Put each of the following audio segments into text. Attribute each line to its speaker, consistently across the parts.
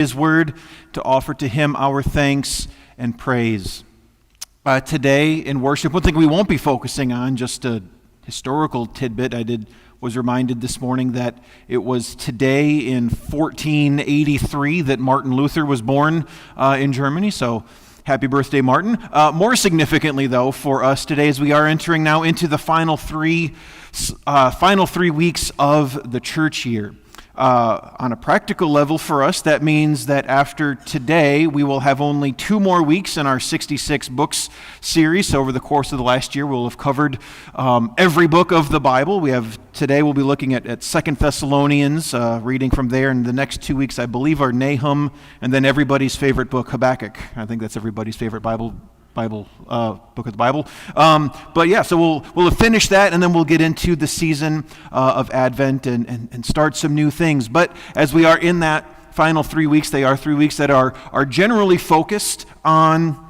Speaker 1: His word, to offer to Him our thanks and praise. Today in worship, one thing we won't be focusing on, just a historical tidbit. Was reminded this morning that it was today in 1483 that Martin Luther was born in Germany, so happy birthday, Martin. More significantly, though, for us today, as we are entering now into the final three weeks of the church year. On a practical level for us, that means that after today, we will have only 2 more weeks in our 66 books series. So over the course of the last year, we'll have covered every book of the Bible. Today we'll be looking at 2 Thessalonians, reading from there, and the next 2 weeks, I believe, are Nahum, and then everybody's favorite book, Habakkuk. I think that's everybody's favorite book of the Bible. But yeah, so we'll finish that, and then we'll get into the season of Advent and start some new things. But as we are in that final 3 weeks, they are 3 weeks that are generally focused on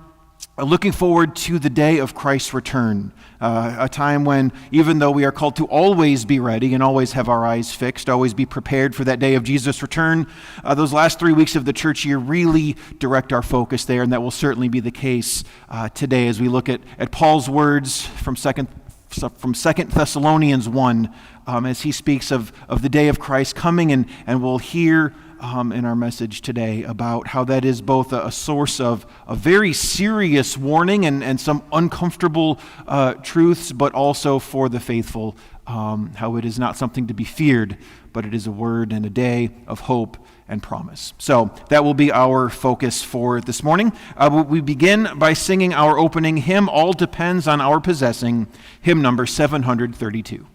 Speaker 1: looking forward to the day of Christ's return, a time when, even though we are called to always be ready and always have our eyes fixed, always be prepared for that day of Jesus' return, those last 3 weeks of the church year really direct our focus there, and that will certainly be the case today as we look at Paul's words from 2 Thessalonians 1, as he speaks of the day of Christ coming, and we'll hear in our message today about how that is both a source of a very serious warning and some uncomfortable truths, but also for the faithful, how it is not something to be feared, but it is a word and a day of hope and promise. So that will be our focus for this morning. We begin by singing our opening hymn, All Depends on Our Possessing, hymn number 732.